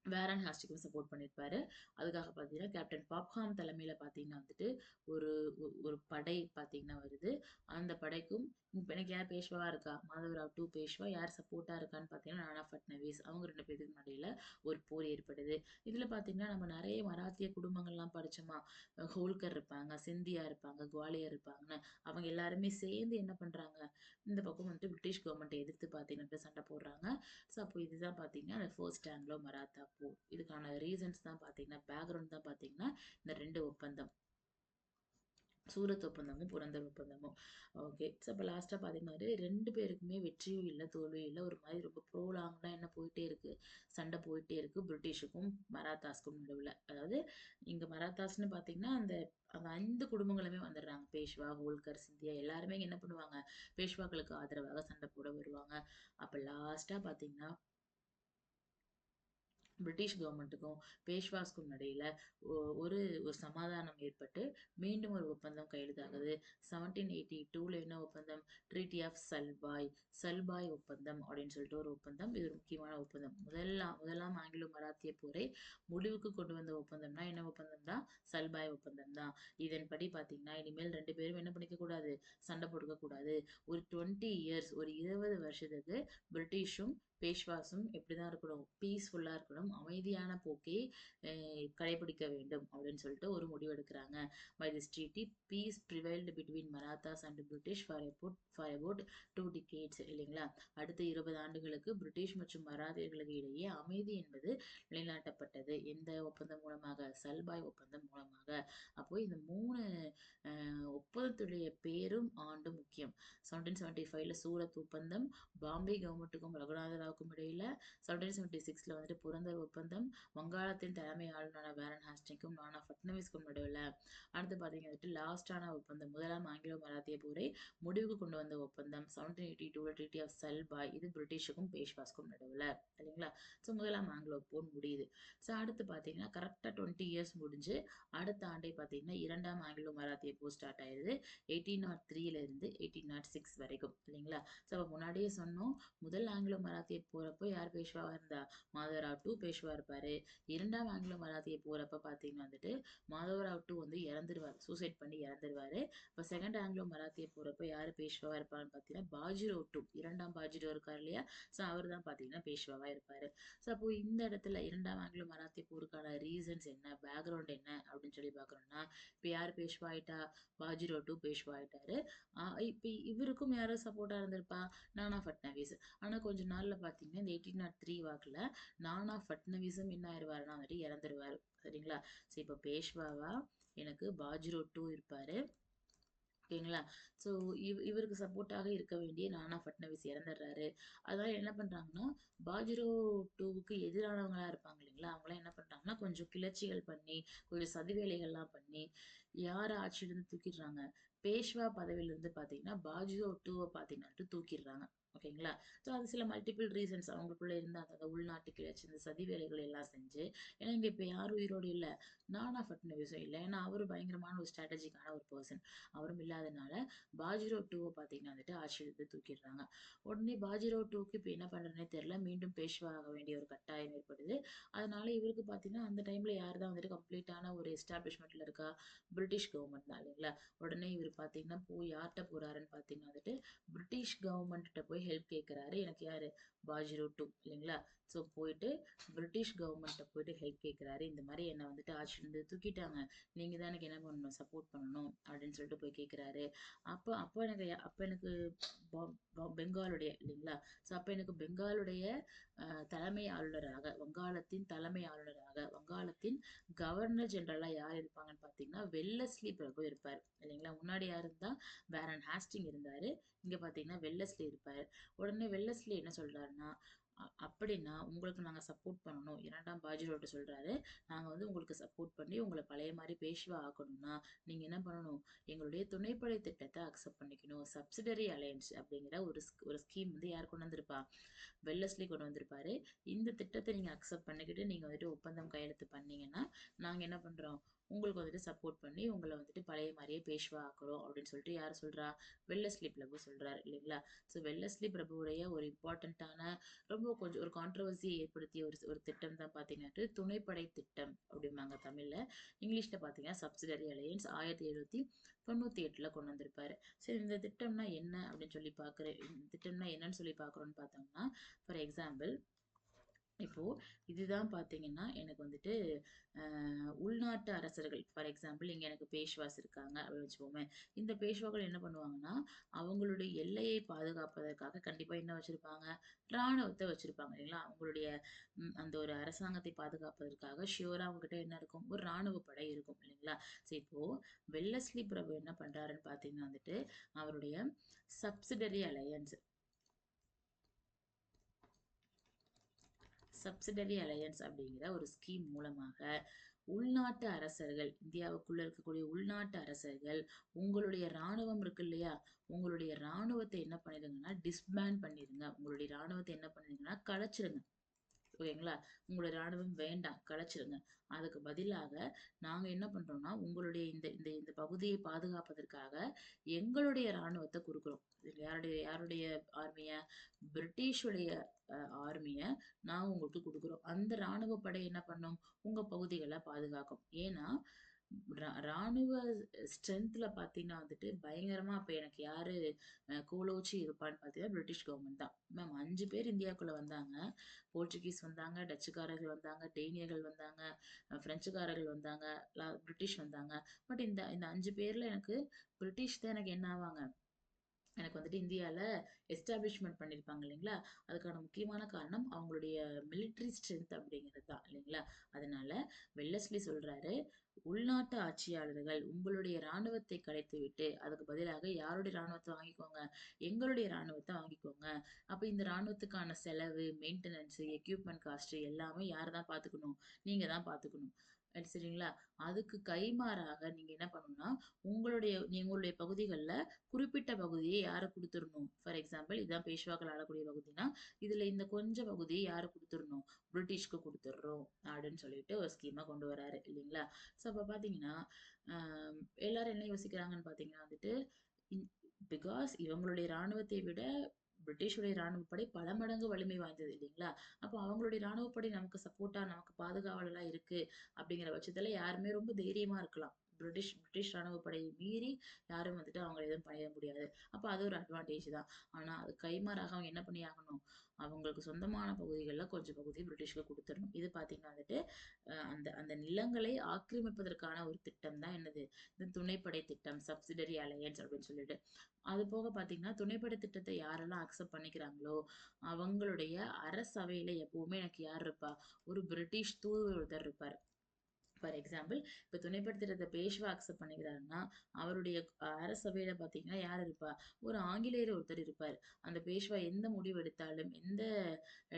வேரன் ஹாஸ்டிக்கும் சப்போர்ட் பண்ணியிருப்பாரு. அதுக்காக பார்த்தீங்கன்னா, கேப்டன் பாப்ஹாம் தலைமையில பார்த்தீங்கன்னா வந்துட்டு, ஒரு ஒரு படை பார்த்தீங்கன்னா வருது. அந்த படைக்கும் இப்ப எனக்கு யார் பேஷ்வாவா இருக்கா? மாதவராவ் டூ பேஷ்வா. யார் சப்போர்ட்டா இருக்கான்னு பார்த்தீங்கன்னா, நானா ஃபட்னவிஸ். அவங்க 2 பேத்துக்கும் இடையில ஒரு போர் ஏற்படுது. இதுல பார்த்தீங்கன்னா, நம்ம நெறைய மராத்திய குடும்பங்கள்லாம் படிச்சோமா? ஹோல்கர் இருப்பாங்க, சிந்தியா இருப்பாங்க, குவாலியர் இருப்பாங்கன்னு. அவங்க எல்லாருமே சேர்ந்து என்ன பண்றாங்க? இந்த பக்கம் வந்துட்டு பிரிட்டிஷ் கவர்மெண்ட்ட எதிர்த்து பார்த்தீங்கன்னா சண்டை போடுறாங்க. ஸோ அப்போ இதுதான் பார்த்தீங்கன்னா, அந்த ஃபர்ஸ்ட் ஆங்கிலோ மராத்தா போர். இதுக்கான ரீசன்ஸ் தான் பார்த்தீங்கன்னா, பேக்ரவுண்ட் தான் பார்த்தீங்கன்னா, இந்த 2 ஒப்பந்தம். சூரத் ஒப்பந்தமும் புரந்தர் ஒப்பந்தமும். ஓகே. ஸோ அப்போ லாஸ்ட்டாக பார்த்தீங்கன்னா 2 பேருக்குமே வெற்றியும் இல்லை தோல்வியும் இல்லை, ஒரு மாதிரி ரொம்ப ப்ரோலாங்காக என்ன போயிட்டே இருக்கு, சண்டை போயிட்டே இருக்கு பிரிட்டிஷுக்கும் மராத்தாஸ்க்கும் நடுவில். அதாவது இங்கே மராத்தாஸ்னு பார்த்தீங்கன்னா அந்த அந்த 5 குடும்பங்களுமே வந்துடுறாங்க. பேஷ்வா, ஹோல்கர், சிந்தியா எல்லாருமே இங்க என்ன பண்ணுவாங்க, பேஷ்வாக்களுக்கு ஆதரவாக சண்டை போட வருவாங்க. அப்போ லாஸ்ட்டாக பார்த்தீங்கன்னா பிரிட்டிஷ் கவர்மெண்ட்டுக்கும் பேஷ்வாஸ்க்கும் இடையில ஒரு ஒரு சமாதானம் ஏற்பட்டு மீண்டும் ஒரு ஒப்பந்தம் கையெழுத்தாகுது. 1782ல என்ன ஒப்பந்தம், ட்ரீட்டி ஆஃப் சல்பாய், சல்பாய் ஒப்பந்தம் அப்படின்னு சொல்லிட்டு ஒரு ஒப்பந்தம். இது ஒரு முக்கியமான ஒப்பந்தம். முதலாம் ஆங்கிலோ மராத்திய போரை முடிவுக்கு கொண்டு வந்த ஒப்பந்தம்னா என்ன ஒப்பந்தம் தான், சல்பாய் ஒப்பந்தம் தான். இதன்படி பாத்தீங்கன்னா இனிமேல் 2 பேரும் என்ன பண்ணிக்க கூடாது, சண்டை போட்டுக்க கூடாது. ஒரு 20 இயர்ஸ், ஒரு 20 வருஷத்துக்கு பிரிட்டிஷும் பேஷ்வாஸும் எப்படிதான் இருக்கணும், பீஸ்ஃபுல்லா இருக்கணும், அமைதியான போக்கை கடைபிடிக்க வேண்டும் அப்படின்னு சொல்லிட்டு ஒரு முடிவு எடுக்கிறாங்க. By this treaty peace prevailed between Marathas and British for about 2 decades இல்லைங்களா. அடுத்த 20 ஆண்டுகளுக்கு பிரிட்டிஷ் மற்றும் மராத்தியர்களுக்கு இடையே அமைதி என்பது நிலைநாட்டப்பட்டது. எந்த ஒப்பந்தம் மூலமாக, சல்பாய் ஒப்பந்தம் மூலமாக. அப்போ இந்த 3 ஒப்பந்தத்துடைய பேரும் ஆண்டும் முக்கியம். 1775ல சூரத் ஒப்பந்தம், பாம்பே கவர்மெண்ட்டுக்கும் ரகுநாத ராவுக்கும் இடையில. 1776ல வந்துட்டு புரந்தர் ஒப்பந்தம், வங்காளத்தின் தலைமை ஆளுநரான பேரன் ஹாஸ்டிங்க்கும் நானா பட்னவிஸ்க்கும் நடுவில். அடுத்து பார்த்தீங்கன்னா வந்துட்டு லாஸ்டான ஒப்பந்தம், முதலாம் ஆங்கிலோ மராத்திய போரை முடிவுக்கு கொண்டு வந்த ஒப்பந்தம் 1782 ட்ரீட்டி ஆஃப் சல்பாய், இது பிரிட்டிஷுக்கும் பேஷ்வாஸ்க்கும் நடுவில் இல்லைங்களா. ஸோ முதலாம் ஆங்கிலோ போர் முடியுது. ஸோ அடுத்து பார்த்தீங்கன்னா கரெக்டாக 20 இயர்ஸ் முடிஞ்சு அடுத்த ஆண்டே பார்த்தீங்கன்னா இரண்டாம் ஆங்கிலோ மராத்திய போர் ஸ்டார்ட் ஆயிடுது. 1803ல இருந்து 1806 வரைக்கும் இல்லைங்களா. ஸோ அப்போ முன்னாடியே சொன்னோம், முதல் ஆங்கிலோ மராத்திய போறப்போ யார் பேஷ்வாவா இருந்தா, மாதவராவ் டூ பேஷ்வா இருப்பாரு. இரண்டாம் ஆங்கிலோ மராத்திய போறப்ப பார்த்தீங்கன்னா வந்துட்டு மாதவராவ் டூ வந்து இறந்துருவார், சூசைட் பண்ணி இறந்துருவாரு. இப்போ செகண்ட் ஆங்கிலோ மராத்திய போறப்ப யாரு பேஷ்வாவா இருப்பான்னு பார்த்தீங்கன்னா பாஜிராவ் டூ, இரண்டாம் பாஜிராவ் இருக்கார் இல்லையா, ஸோ அவர் தான் பார்த்தீங்கன்னா பேஷ்வாவா இருப்பாரு. ஸோ அப்போ இந்த இடத்துல இரண்டாம் ஆங்கிலோ மராத்திய போருக்கான ரீசன்ஸ் என்ன, பேக்ரவுண்ட் என்ன அப்படின்னு சொல்லி பார்க்குறோம்னா, இப்போ யார் பேஷ்வா ஆயிட்டா, பாஜிராவ் டூ பேஷ்வா ஆயிட்டாரு. இப்போ இவருக்கும் யாரும் சப்போர்ட்டா இருந்திருப்பா, நானா பட்னவிஸ். ஆனா கொஞ்ச நாள்ல பாத்தீங்கன்னா இந்த 1803 வாக்குல நானா பட்னவிஸும் என்ன ஆயிடுவாருன்னா வந்துட்டு இறந்துருவாரு சரிங்களா. சோ இப்ப பேஷ்வாவா எனக்கு பாஜிரோ டூ இருப்பாரு ஓகேங்களா. ஸோ இவருக்கு சப்போர்ட்டாக இருக்க வேண்டிய நானா பட்னவிஸ் இறந்துடுறாரு. அதனால என்ன பண்றாங்கன்னா பாஜிரோ டூவுக்கு எதிரானவங்களா இருப்பாங்க இல்லைங்களா, அவங்களாம் என்ன பண்றாங்கன்னா கொஞ்சம் கிளர்ச்சிகள் பண்ணி, கொஞ்சம் சதி வேலைகள்லாம் பண்ணி யார ஆட்சியிலிருந்து தூக்கிடுறாங்க, பேஷ்வா பதவியிலிருந்து பாத்தீங்கன்னா பாஜிரோ டூவை பாத்தீங்கன்னா தூக்கிடுறாங்க. ஓகேங்களா. ஸோ அது சில மல்டிபிள் ரீசன்ஸ் அவங்களுக்குள்ள இருந்த அந்த உள்நாட்டு கிளர்ச்சி, இந்த சதி வேலைகள் எல்லாம் செஞ்சு. ஏன்னா இங்க இப்ப யாரும் உயிரோடு இல்ல, நானா பட்னவிஸும் இல்லை. ஏன்னா அவரு பயங்கரமான ஒரு ஸ்ட்ராட்டஜிக்கான ஒரு பர்சன், அவரும் இல்லாதனால பாஜிரோ டூவை பார்த்தீங்கன்னா வந்துட்டு ஆட்சியிலிருந்து தூக்கிடுறாங்க. உடனே பாஜிரோ டூக்கு இப்போ என்ன பண்ணுறதுனே தெரியல, மீண்டும் பேஷ்வா ஆக வேண்டிய ஒரு கட்டாயம் ஏற்படுது. அதனால இவருக்கு பார்த்தீங்கன்னா அந்த டைம்ல யார் தான் வந்துட்டு கம்ப்ளீட்டான ஒரு எஸ்டாப்ளிஷ்மெண்ட்ல இருக்கா, பிரிட்டிஷ் கவர்மெண்ட் தான் இல்லைங்களா. உடனே இவர் பார்த்தீங்கன்னா போய் யார்கிட்ட போறாருன்னு பார்த்தீங்கன்னா வந்துட்டு பிரிட்டிஷ் கவர்மெண்ட்ட போய் ஹெல்ப் கேட்கிறாரு. எனக்கு யாரு, பாஜிரோ டூ இல்லைங்களா. ஸோ போயிட்டு பிரிட்டிஷ் கவர்மெண்ட்ட போயிட்டு ஹெல்ப் கேட்கிறாரு. இந்த மாதிரி என்னை வந்துட்டு ஆட்சியிலிருந்து தூக்கிட்டாங்க, நீங்க தான் எனக்கு என்ன பண்ணணும், சப்போர்ட் பண்ணணும் அப்படின்னு சொல்லிட்டு போய் கேட்கிறாரு. அப்போ அப்போ எனக்கு அப்போ எனக்கு பெங்காலுடைய இல்லைங்களா. ஸோ அப்போ எனக்கு பெங்காலுடைய தலைமை ஆளுநராக, வங்காளத்தின் தலைமை ஆளுநராக, வங்காளத்தின் கவர்னர் ஜெனரலா யார் இருப்பாங்கன்னு பார்த்தீங்கன்னா வெல்லஸ்லி பிரபு இருப்பார் இல்லைங்களா. முன்னாடி யார் இருந்தா, பேரன் ஹாஸ்டிங் இருந்தாரு. இங்க பார்த்தீங்கன்னா வெல்லஸ்லி இருப்பாரு. உடனே வெல்லஸ்லி என்ன சொல்றாருன்னா, அப்படின்னா உங்களுக்கு நாங்க சப்போர்ட் பண்ணணும், இரண்டாம் பாஜிரோட்ட சொல்றாரு, நாங்க வந்து உங்களுக்கு சப்போர்ட் பண்ணி உங்களை பழைய மாதிரி பேஷ்வா ஆக்கணும்னா நீங்க என்ன பண்ணணும், எங்களுடைய துணைப்படை திட்டத்தை அக்செப்ட் பண்ணிக்கணும். சப்சிடரி அலையன்ஸ் அப்படிங்கிற ஒரு ஸ்கீம் வந்து யார் கொண்டு வந்திருப்பா, வெல்லஸ்லி கொண்டு வந்திருப்பாரு. இந்த திட்டத்தை நீங்க அக்செப்ட் பண்ணிக்கிட்டு நீங்க வந்துட்டு ஒப்பந்தம் கையெழுத்து பண்ணீங்கன்னா நாங்க என்ன பண்றோம், உங்களுக்கு வந்துட்டு சப்போர்ட் பண்ணி உங்களை வந்துட்டு பழைய மாதிரியே பேஷ்வா ஆக்குறோம் அப்படின்னு சொல்லிட்டு யார் சொல்றா, வெல்லஸ்லி பிரபு சொல்றாரு இல்லைங்களா. ஸோ வெல்லஸ்லி பிரபுவுடைய ஒரு இம்பார்ட்டண்ட்டான, ரொம்ப கொஞ்சம் ஒரு கான்ட்ரவர்சியை ஏற்படுத்திய ஒரு ஒரு திட்டம் தான் பார்த்தீங்கன்னா துணைப்படை திட்டம் அப்படிம்பாங்க தமிழ்ல. இங்கிலீஷ்ல பார்த்தீங்கன்னா சப்சிடரி அலையன்ஸ் 1798ல கொண்டு வந்திருப்பாரு. சரி இந்த திட்டம்னா என்ன அப்படின்னு சொல்லி பார்க்குறேன், திட்டம்னா என்னன்னு சொல்லி பார்க்குறோம்னு பார்த்தோம்னா, ஃபார் எக்ஸாம்பிள் இப்போ இதுதான் பார்த்தீங்கன்னா, எனக்கு வந்துட்டு உள்நாட்டு அரசர்கள் ஃபார் எக்ஸாம்பிள் இங்க எனக்கு பேஷ்வாஸ் இருக்காங்க அப்படின்னு வச்சுப்போமே. இந்த பேஷ்வாக்கள் என்ன பண்ணுவாங்கன்னா, அவங்களுடைய எல்லையை பாதுகாப்பதற்காக கண்டிப்பா என்ன வச்சிருப்பாங்க, ராணுவத்த வச்சிருப்பாங்க இல்லைங்களா? அவங்களுடைய அந்த ஒரு அரசாங்கத்தை பாதுகாப்பதற்காக ஷியூரா அவங்ககிட்ட என்ன இருக்கும், ஒரு ராணுவ படை இருக்கும் இல்லைங்களா? ஸோ இப்போ வெல்லஸ்லி பிரபு என்ன பண்றாருன்னு பார்த்தீங்கன்னா வந்துட்டு, அவருடைய சப்சிடரி அலையன்ஸ் சப்சிடரி அலையன்ஸ் அப்படிங்கிற ஒரு ஸ்கீம் மூலமாக உள்நாட்டு அரசர்கள், இந்தியாவுக்குள்ள இருக்கக்கூடிய உள்நாட்டு அரசர்கள், உங்களுடைய ராணுவம் இருக்கு இல்லையா? உங்களுடைய ராணுவத்தை என்ன பண்ணிடுங்கன்னா, டிஸ்பேண்ட் பண்ணிடுங்க. உங்களுடைய ராணுவத்தை என்ன பண்ணிடுங்கன்னா, கலைச்சிருங்க. ஓகேங்களா? உங்களுடைய ராணுவம் வேண்டாம், கலைச்சிருங்க. அதுக்கு பதிலாக நாங்க என்ன பண்றோம்னா, உங்களுடைய இந்த இந்த இந்த பகுதியை பாதுகாப்பதற்காக எங்களுடைய ராணுவத்த குடுக்குறோம். இது யாருடைய யாருடைய ஆர்மிய? பிரிட்டிஷுடைய ஆர்மிய நாங்க உங்களுக்கு குடுக்குறோம். அந்த ராணுவ படை என்ன பண்ணும்? உங்க பகுதிகள பாதுகாக்கும். ஏன்னா, ராணுவ ஸ்ட்ரென்த்ல பார்த்தீங்கன்னா வந்துட்டு, பயங்கரமா அப்ப எனக்கு யாரு கோலோச்சி இருப்பான்னு பார்த்தீங்கன்னா, பிரிட்டிஷ் கவர்மெண்ட் தான். மேம் 5 பேர் இந்தியாக்குள்ள வந்தாங்க. போர்ச்சுகீஸ் வந்தாங்க, டச்சுக்காரர்கள் வந்தாங்க, டேனியர்கள் வந்தாங்க, பிரெஞ்சுக்காரர்கள் வந்தாங்க, பிரிட்டிஷ் வந்தாங்க. பட் இந்த இந்த 5 பேர்ல எனக்கு பிரிட்டிஷ் தான் எனக்கு என்ன ஆவாங்க? எனக்கு வந்துட்டு இந்தியால எஸ்டாப்ளிஷ்மென்ட் பண்ணியிருப்பாங்க இல்லைங்களா? அதுக்கான முக்கியமான காரணம் அவங்களுடைய மிலிட்டரி ஸ்ட்ரென்த் அப்படிங்கிறது தான் இல்லைங்களா? அதனால வெல்லஸ்லி சொல்றாரு, உள்நாட்டு ஆட்சியாளர்கள் உங்களுடைய ராணுவத்தை கலைத்துவிட்டு, அதுக்கு பதிலாக யாருடைய ராணுவத்த வாங்கிக்கோங்க? எங்களுடைய ராணுவத்த வாங்கிக்கோங்க. அப்ப இந்த ராணுவத்துக்கான செலவு, மெயின்டனன்ஸ், எக்யூப்மென்ட் காஸ்ட் எல்லாமே யார் தான் பார்த்துக்கணும்? நீங்க தான் பார்த்துக்கணும். சரிங்களா? அதுக்கு கைமாறாக நீங்க என்ன பண்ணணும்னா, உங்களுடைய பகுதிகள்ல குறிப்பிட்ட பகுதியை யாரு குடுத்துறணும்? ஃபார் எக்ஸாம்பிள் இதுதான் பேஷ்வாக்கள் ஆளக்கூடிய பகுதின்னா, இதுல இந்த கொஞ்ச பகுதியை யாரு குடுத்துறணும்? பிரிட்டிஷ்க்கு குடுத்துடுறோம். அப்படின்னு சொல்லிட்டு ஒரு ஸ்கீமா கொண்டு வராரு இல்லைங்களா? ஸோ அப்ப பார்த்தீங்கன்னா, அ எல்லாரும் என்ன யோசிக்கிறாங்கன்னு பார்த்தீங்கன்னா வந்துட்டு, இன் பிகாஸ் இவங்களுடைய ராணுவத்தை விட பிரிட்டிஷுடைய ராணுவப்படை பல மடங்கு வலிமை வாய்ந்தது இல்லைங்களா? அப்போ அவங்களுடைய ராணுவப்படை நமக்கு சப்போர்ட்டா, நமக்கு பாதுகாவலா இருக்கு அப்படிங்கிற பட்சத்துல யாருமே ரொம்ப தைரியமா இருக்கலாம். பிரிட்டிஷ் பிரிட்டிஷ் ராணுவ படையை மீறி யாரும் வந்துட்டு அவங்கள எதுவும் பண்ணிட முடியாது. அப்ப அது ஒரு அட்வான்டேஜ் தான். ஆனா அது கைமாறாக அவங்க என்ன பண்ணி ஆகணும்? அவங்களுக்கு சொந்தமான பகுதிகள்ல கொஞ்சம் பகுதி பிரிட்டிஷ்க்கு குடுத்துறணும். இது பார்த்தீங்கன்னா வந்துட்டு, அந்த அந்த நிலங்களை ஆக்கிரமிப்பதற்கான ஒரு திட்டம் தான் என்னது? இந்த துணைப்படை திட்டம், சப்சிடரி அலையன்ஸ் அப்படின்னு சொல்லிட்டு. அது போக பார்த்தீங்கன்னா, துணைப்படை திட்டத்த யாரெல்லாம் அக்செப்ட் பண்ணிக்கிறாங்களோ, அவங்களுடைய அரசவையில எப்பவுமே எனக்கு யார் இருப்பா? ஒரு பிரிட்டிஷ் தூதுவர் ஒருத்தர் இருப்பாரு. ஃபார் எக்ஸாம்பிள் இப்ப துணைப்படுத்துறத பேஷ்வா அக்செப்ட் பண்ணிக்கிறாருன்னா, அவருடைய அரசவையில பார்த்தீங்கன்னா யார் இருப்பா? ஒரு ஆங்கிலேயர் ஒருத்தர் இருப்பாரு. அந்த பேஷ்வா எந்த முடிவு எடுத்தாலும், எந்த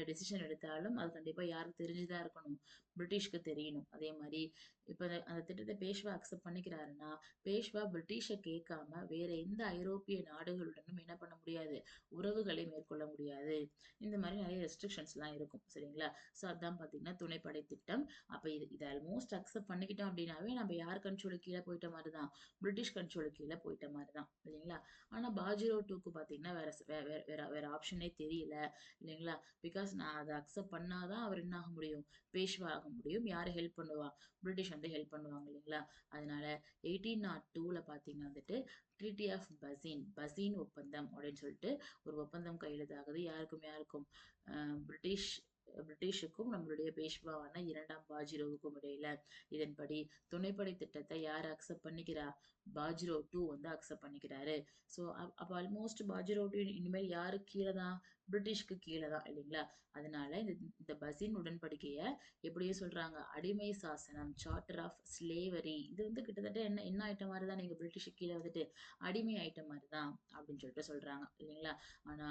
டெசிஷன் எடுத்தாலும், அது கண்டிப்பா யாருக்கு தெரிஞ்சு தான் இருக்கணும்? பிரிட்டிஷ்க்கு தெரியணும். அதே மாரி இப்ப அந்த திட்டத்த பேஷ்வா அக்செப்ட் பண்ணிக்கிறாருன்னா, பேஷ்வா பிரிட்டிஷ கேட்காம வேற எந்த ஐரோப்பிய நாடுகளுடனும் என்ன பண்ண முடியாது? உறவுகளை மேற்கொள்ள முடியாது. இந்த மாரி நெறைய ரெஸ்ட்ரிக்ஷன்ஸ்லாம் இருக்கும். சரிங்களா? ஸோ அதான் பார்த்தீங்கன்னா, துணைப்படை திட்டம். அப்ப இது ஆல்மோஸ்ட் அக்செப்ட் பண்ணிக்கிட்டோம் அப்படின்னாவே, நம்ம யார் கண்ட்ரோலுக்கு கீழ போயிட்ட மாரி தான். பிரிட்டிஷ் கண்ட்ரோலுக்கு கீழ போயிட்ட மாரி தான். இல்லைங்களா? ஆனா பாஜிரோ 2க்கு பார்த்தீங்கன்னா, வேற ஸ் வே வே வேற வேற ஆப்ஷனே தெரியல. இல்லைங்களா? பிகாஸ் நான் அத அக்செப்ட் பண்ணா தான் அவர் என்ன ஆக முடியும்? பேஷ்வா ஆக முடியும். யாரு ஹெல்ப் பண்ணுவா? பிரிட்டிஷ் வந்து ஹெல்ப் பண்ணுவாங்க இல்லைங்களா? அதனால 1802ல பார்த்தீங்கன்னா வந்துட்டு, ட்ரீட்டி ஆஃப் பசீன், பசீன் ஒப்பந்தம் அப்படின்னு சொல்லிட்டு ஒரு ஒப்பந்தம் கையெழுத்தாகுது. யாருக்கும் யாருக்கும்? அ பிரிட்டிஷ் பிரிட்டிஷுக்கும் நம்மளுடைய பேஷ்வாவான 2ஆம் பாஜிரோவுக்கும் இடையில. இதன்படி துணைப்படை திட்டத்தை யார் அக்செப்ட் பண்ணிக்கிறா? பாஜிரோ 2 வந்து அக்செப்ட் பண்ணிக்கிறாரு. ஸோ அப்ப ஆல்மோஸ்ட் பாஜிரோ 2 இனிமேல் யாருக்கு கீழ தான்? பிரிட்டிஷ்க்கு கீழ தான் இல்லைங்களா? அதனால இந்த இந்த பசின் உடன்படிக்கைய எப்படியே சொல்றாங்க, அடிமை சாசனம், சார்ட்டர் ஆஃப் ஸ்லேவரி. இது வந்து கிட்டத்தட்ட என்ன என்ன ஆயிட்ட மாரி தான், நீங்க பிரிட்டிஷ்க்கு கீழ வந்துட்டு அடிமை ஆயிட்ட மாரி தான் அப்படின்னு சொல்லிட்டு சொல்றாங்க இல்லைங்களா? ஆனா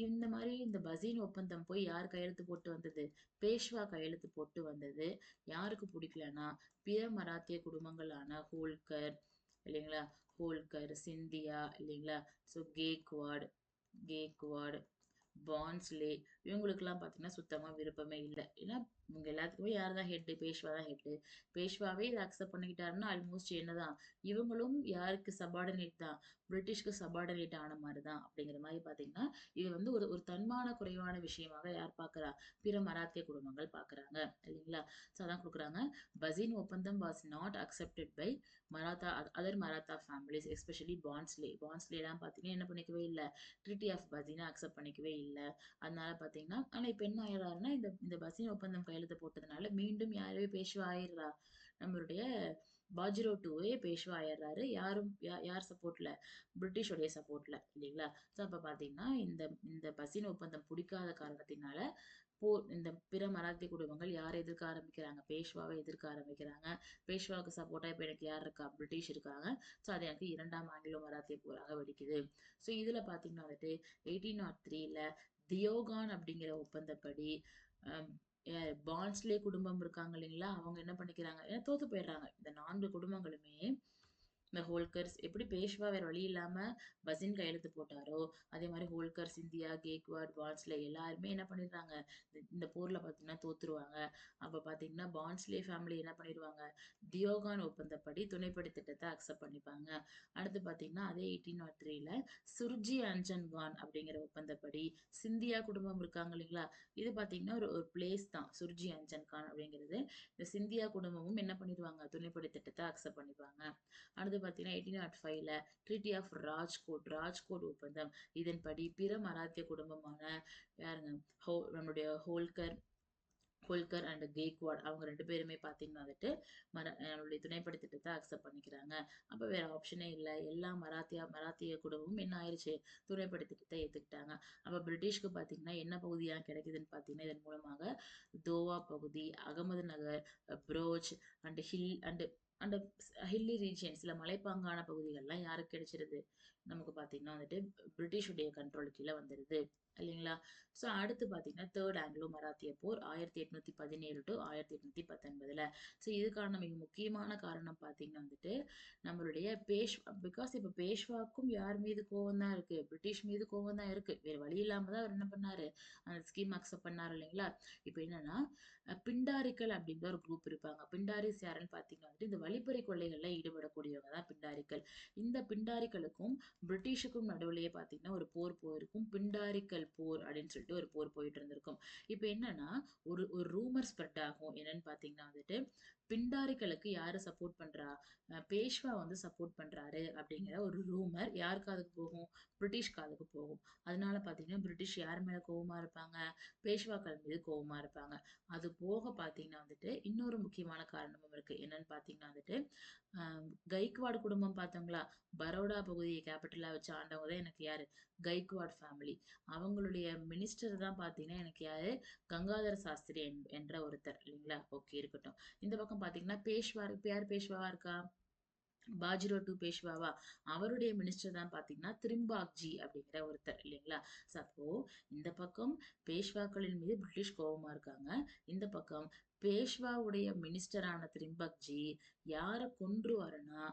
இந்த மாரி இந்த பசீன் ஒப்பந்தம் போய் யார் கையெழுத்து போட்டு வந்தது? பேஷ்வா கையெழுத்து போட்டு வந்தது. யாருக்கு புடிக்கலன்னா, பிற மராத்திய குடும்பங்களான ஹோல்கர் இல்லைங்களா? ஹோல்கர், சிந்தியா இல்லைங்களா? ஸோ கேக்வாட், பான்ஸ்லே இவங்களுக்கெல்லாம் பார்த்தீங்கன்னா சுத்தமா விருப்பமே இல்ல. ஏன்னா இவங்க எல்லாத்துக்குமே யார் தான் ஹெட்டு? பேஷ்வா தான் ஹெட்டு. பேஷ்வாவே இத அக்செப்ட் பண்ணிக்கிட்டாருன்னா, ஆல்மோஸ்ட் என்னதான்? இவங்களும் யாருக்கு சப்பார்டினேட் தான்? பிரிட்டிஷ்க்கு சப்பார்டினேட் ஆன மாரி தான். அப்படிங்கிற மாரி பார்த்தீங்கன்னா, இது வந்து ஒரு ஒரு தன்மான குறைவான விஷயமாக யார் பார்க்கிறா? பிற மராத்திய குடும்பங்கள் பார்க்குறாங்க. இல்லைங்களா? ஸோ அதான் குடுக்குறாங்க. பசின் ஒப்பந்தம் was not accepted by Maratha other Maratha families especially Bhonsle. பான்ஸ்லேலாம் பார்த்தீங்கன்னா என்ன பண்ணிக்கவே இல்ல. ட்ரீட்டி ஆஃப் பசின அக்செப்ட் பண்ணிக்கவே இல்ல. அதனால பார்த்தீங்கன்னா பார்த்தீங்கன்னா, ஆனா இப்ப என்ன ஆயிடுறாருன்னா, இந்த இந்த பசின் ஒப்பந்தம் கையெழுத்து போட்டதுனால மீண்டும் யாரவே பேஷ்வா ஆயிடுறா? நம்மளுடைய பாஜிராவ் 2 பேஷ்வா ஆயிடுறாரு. யார் சப்போர்ட்ல? பிரிட்டிஷோடைய சப்போர்ட்ல இல்லைங்களா? ஸோ அப்ப பார்த்தீங்கன்னா, இந்த இந்த பசின் ஒப்பந்தம் புடிக்காத காரணத்தினால, இந்த பிற மராத்திய குடும்பங்கள் யார எதிர்க்க ஆரம்பிக்கிறாங்க? பேஷ்வாவ எதிர்க்க ஆரம்பிக்கிறாங்க. பேஷ்வாவுக்கு சப்போர்ட்டா இப்ப எனக்கு யார் இருக்கா? பிரிட்டிஷ் இருக்காங்க. ஸோ அது எனக்கு 2ஆம் ஆங்கிலோ மராத்திய போராக வெடிக்குது. ஸோ இதுல பார்த்தீங்கன்னா வந்துட்டு 1803ல தியோகான் அப்படிங்கிற ஒப்பந்தப்படி அம் பான்ஸ்லே குடும்பம் இருக்காங்க இல்லைங்களா? அவங்க என்ன பண்ணிக்கிறாங்க? ஏன்னா தோத்து போயிடுறாங்க. இந்த 4 குடும்பங்களுமே இந்த ஹோல்கர்ஸ் எப்படி பேஷ்வா வேற வழி இல்லாம பசின் கையெழுத்து போட்டாரோ, அதே மாரி ஹோல்கர், சிந்தியா, கேக்வாட், பான்ஸ்லே எல்லாருமே என்ன பண்ணிடுறாங்க, இந்த போர்ல பார்த்தீங்கன்னா தோத்துருவாங்க. அப்ப பார்த்தீங்கன்னா, பான்ஸ்லே ஃபேமிலி என்ன பண்ணிருவாங்க, தியோகான் ஒப்பந்தப்படி துணைப்படை திட்டத்த அக்செப்ட் பண்ணிப்பாங்க. அடுத்து பார்த்தீங்கன்னா, அதே 1803ல சுர்ஜி அஞ்சன் கான் அப்படிங்கிற ஒப்பந்தப்படி சிந்தியா குடும்பம் இருக்காங்க இல்லைங்களா? இது பார்த்தீங்கன்னா, ஒரு ஒரு பிளேஸ் தான். சுர்ஜி அஞ்சன் கான் அப்படிங்கிறது. இந்த சிந்தியா குடும்பமும் என்ன பண்ணிருவாங்க, துணைப்படை திட்டத்த அக்செப்ட் பண்ணிப்பாங்க. அடுத்து பார்த்தீங்கன்னா 1805ல ட்ரீட்டி ஆஃப் ராஜ்கோட் ஒப்பந்தம். இதன்படி பிற மராத்திய குடும்பமான யாருங்க நம்மளுடைய ஹோல்கர் அண்ட் கேக்வாட் அவங்க 2 பேருமே பார்த்தீங்கன்னா வந்துட்டு நம்மளுடைய துணைப்படை திட்டத்தை அக்செப்ட் பண்ணிக்கிறாங்க. அப்ப வேற ஆப்ஷனே இல்ல. எல்லா மராத்திய குடும்பமும் என்ன ஆயிருச்சு? துணைப்படை திட்டத்தை ஏத்துக்கிட்டாங்க. அப்ப பிரிட்டிஷ்க்கு பார்த்தீங்கன்னா என்ன பகுதியா கிடைக்குதுன்னு பார்த்தீங்கன்னா, இதன் மூலமாக தோவா பகுதி, அகமது நகர், புரோச் அண்ட் அண்ட் ஹில்லி ரீஜியன்ஸ்ல மலைப்பாங்கான பகுதிகள்லாம் யாருக்கு கிடைச்சிருது? நமக்கு பார்த்தீங்கன்னா வந்துட்டு பிரிட்டிஷுடைய கண்ட்ரோல் கீழ வந்துருது. இல்லைங்களா? ஸோ அடுத்து பார்த்தீங்கன்னா, 3 ஆங்கிலோ மராத்திய போர் 1817 டு 1819ல. ஸோ இதுக்கான மிக முக்கியமான காரணம் பார்த்தீங்கன்னா வந்துட்டு, நம்மளுடைய பிகாஸ் இப்ப பேஷ்வாவுக்கும் யார் மீது கோவம் தான் இருக்கு? பிரிட்டிஷ் மீது கோவம் தான் இருக்கு. வேற வழி இல்லாம தான் அவர் என்ன பண்ணாரு? அந்த ஸ்கீம் அக்செப்ட் பண்ணாரு இல்லைங்களா? இப்ப என்னன்னா, பிண்டாரிக்கள் அப்படின்ற ஒரு குரூப் இருப்பாங்க. பிண்டாரிஸ் யாருன்னு பார்த்தீங்கன்னா வந்துட்டு, இந்த வழிப்பறி கொள்ளைகள்ல ஈடுபடக்கூடியவங்க தான் பிண்டாரிக்கள். இந்த பிண்டாரிக்களுக்கும் பிரிட்டிஷுக்கும் நடுவுலயே பார்த்தீங்கன்னா, ஒரு போர் போயிருக்கும். பிண்டாரிக்கல் போர் அப்படின்னு சொல்லிட்டு ஒரு போர் போயிட்டு இருந்திருக்கும். இப்ப என்னன்னா, ஒரு ஒரு ரூமர் ஸ்ப்ரெட் ஆகும். என்னன்னு பார்த்தீங்கன்னா வந்துட்டு, பிண்டாரிக்களுக்கு யாரு சப்போர்ட் பண்றா? பேஷ்வா வந்து சப்போர்ட் பண்றாரு அப்படிங்கிற ஒரு ரூமர் யார் காதுக்கு போகும்? பிரிட்டிஷ் காதுக்கு போகும். அதனால பார்த்தீங்கன்னா, பிரிட்டிஷ் யார் மேல கோவமா இருப்பாங்க? பேஷ்வாக்கள் மீது கோவமா இருப்பாங்க. அது போக பார்த்தீங்கன்னா வந்துட்டு, இன்னொரு முக்கியமான காரணமும் இருக்கு. என்னன்னு பார்த்தீங்கன்னா வந்துட்டு, அ கைக்வாட் குடும்பம் பார்த்தோங்களா? பரோடா பகுதியை கேபிட்டலா வச்சு ஆண்டவங்க தான் எனக்கு யாரு? கைக்வாட் ஃபேமிலி. அவங்களுடைய மினிஸ்டர் தான் பார்த்தீங்கன்னா, எனக்கு யாரு? கங்காதர சாஸ்திரி என்ற ஒருத்தர் இல்லைங்களா? ஓகே இருக்கட்டும். இந்த பக்கம் பார்த்தீங்கன்னா, இப்ப யார் பேஷ்வாவா இருக்கா? பாஜிராவ் 2 பேஷ்வாவா? அவருடைய மினிஸ்டர் தான் பார்த்தீங்கன்னா, திரிம்பாக்ஜி அப்படிங்கிற ஒருத்தர் இல்லைங்களா? ஸோ அப்போ இந்த பக்கம் பேஷ்வாக்களின் மீது பிரிட்டிஷ் கோவமா இருக்காங்க. இந்த பக்கம் பேஷ்வாவுடைய மினிஸ்டரான திரிம்பக்ஜி யார கொன்றுவாருன்னா,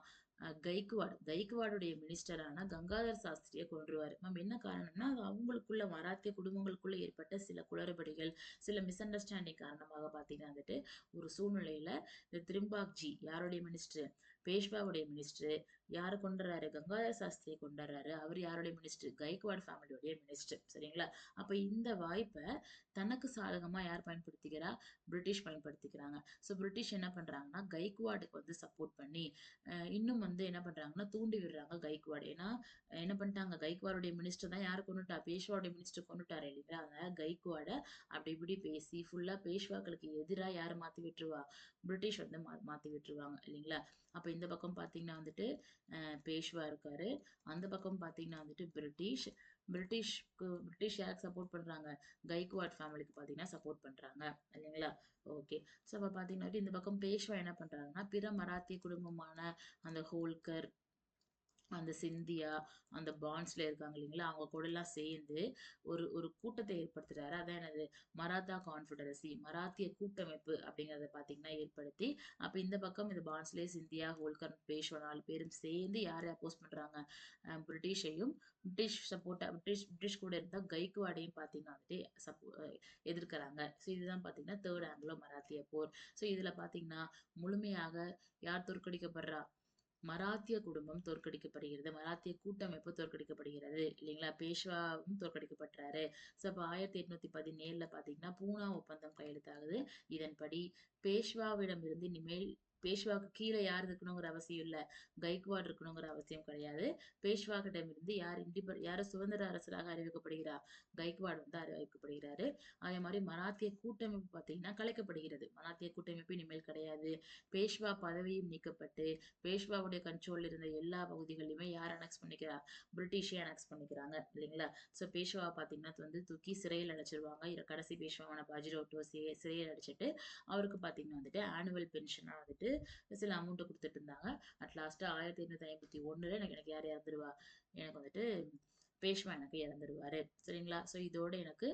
கைக்வாடுடைய மினிஸ்டரான கங்காதர் சாஸ்திரிய கொன்றுவாரு. மேம் என்ன காரணம்னா, அது அவங்களுக்குள்ள மராத்திய குடும்பங்களுக்குள்ள ஏற்பட்ட சில குளறுபடிகள், சில மிஸ் அண்டர்ஸ்டாண்டிங் காரணமாக பார்த்தீங்கன்னா வந்துட்டு, ஒரு சூழ்நிலையில இந்த திரிம்பாக்ஜி யாருடைய மினிஸ்டர்? பேஷ்வாவுடைய மினிஸ்டர். யார கொண்டுறாரு? கங்காதர சாஸ்திரியை கொண்டுறாரு. அவர் யாருடைய மினிஸ்டர்? கைக்வாட் ஃபேமிலியோடைய மினிஸ்டர். சரிங்களா? அப்ப இந்த வாய்ப்ப தனக்கு சாதகமா யார் பயன்படுத்திக்கிறா? பிரிட்டிஷ் பயன்படுத்திக்கிறாங்க. ஸோ பிரிட்டிஷ் என்ன பண்றாங்கன்னா, கைக்வாடுக்கு வந்து சப்போர்ட் பண்ணி, இன்னும் வந்து என்ன பண்றாங்கன்னா, தூண்டி விடுறாங்க கைக்வாட். ஏன்னா என்ன பண்ணிட்டாங்க? கைக்வாடுடைய மினிஸ்டர் தான் யார கொன்னுட்டா? பேஷ்வாவுடைய மினிஸ்டர் கொன்னுட்டாரு இல்லைங்களா? அதனால கைக்வாட அப்படி இப்படி பேசி ஃபுல்லா பேஷ்வாக்களுக்கு எதிரா யார மாத்தி விட்டுருவா? பிரிட்டிஷ் வந்து மாத்தி விட்டுருவாங்க இல்லைங்களா? அப்ப இந்த பக்கம் பார்த்தீங்கன்னா வந்துட்டு, பேஷ்வா இருக்காரு. அந்த பக்கம் பார்த்தீங்கன்னா வந்துட்டு பிரிட்டிஷ் யாருக்கு சப்போர்ட் பண்றாங்க? கைக்வாட் ஃபேமிலிக்கு பார்த்தீங்கன்னா சப்போர்ட் பண்றாங்க. இல்லைங்களா? ஓகே. ஸோ அப்ப பார்த்தீங்கன்னா இந்த பக்கம் பேஷ்வா என்ன பண்றாங்கன்னா, பிற மராத்திய குடும்பமான அந்த ஹோல்கர், அந்த சிந்தியா, அந்த பாண்ட்ஸ்ல இருக்காங்க இல்லைங்களா? அவங்க கூடலாம் சேர்ந்து ஒரு ஒரு கூட்டத்தை ஏற்படுத்துறாரு. அதான் என்னது? மராத்தா கான்ஃபெடரசி, மராத்திய கூட்டமைப்பு அப்படிங்கிறத பார்த்தீங்கன்னா ஏற்படுத்தி, அப்ப இந்த பக்கம் இந்த பான்ஸ்லே, சிந்தியா, ஹோல்கர், பேஷ்வா 4 பேரும் சேர்ந்து யாரை அப்போஸ் பண்றாங்க? பிரிட்டிஷையும், பிரிட்டிஷ் கூட இருந்தா கைக்வாடையும் பார்த்தீங்கன்னா வந்துட்டு எதிர்க்கிறாங்க. ஸோ இதுதான் பார்த்தீங்கன்னா 3 ஆங்கிலோ மராத்திய போர். ஸோ இதுல பார்த்தீங்கன்னா முழுமையாக யார் தோற்கடிக்கப்படுறா? மராத்திய குடும்பம் தோற்கடிக்கப்படுகிறது. மராத்திய கூட்டமைப்பு தோற்கடிக்கப்படுகிறது. இல்லைங்களா? பேஷ்வாவும் தோற்கடிக்கப்பட்டாரு. ஸோ அப்ப 1817ல பார்த்தீங்கன்னா, பூனா ஒப்பந்தம் கையெழுத்தாகுது. இதன்படி பேஷ்வாவிடமிருந்து இனிமேல் பேஷ்வாக்கு கீழே யார் இருக்கணுங்கிற அவசியம் இல்ல. கைக்வாட் இருக்கணுங்கிற அவசியம் கிடையாது. பேஷ்வாக்கிடமிருந்து யார் சுதந்திர அரசராக அறிவிக்கப்படுகிறா? கைக்வாட் வந்து அறிவிக்கப்படுகிறாரு. அதே மாரி மராத்திய கூட்டமைப்பு பார்த்தீங்கன்னா கலைக்கப்படுகிறது. மராத்திய கூட்டமைப்பு இனிமேல் கிடையாது. பேஷ்வா பதவியும் நீக்கப்பட்டு, பேஷ்வாவுடைய கண்ட்ரோல்ல இருந்த எல்லா பகுதிகளையுமே யார் அனெக்ஸ் பண்ணிக்கிறா? பிரிட்டிஷே அனெக்ஸ் பண்ணிக்கிறாங்க இல்லைங்களா? ஸோ பேஷ்வாவ பார்த்தீங்கன்னா வந்து தூக்கி சிறையில் அடைச்சிருவாங்க. கடைசி பேஷ்வாவான பாஜிராவ் சிறையில் அடைச்சிட்டு, அவருக்கு பார்த்தீங்கன்னா வந்துட்டு ஆனுவல் பென்ஷனா வந்துட்டு சில அமௌண்ட் குடுத்துட்டு இருந்தாங்க. அட் லாஸ்ட்டா 1551ல எனக்கு யார் இறந்துருவா? எனக்கு வந்துட்டு பேஷ்வா எனக்கு இறந்துருவாரு. சரிங்களா? ஸோ இதோட எனக்கு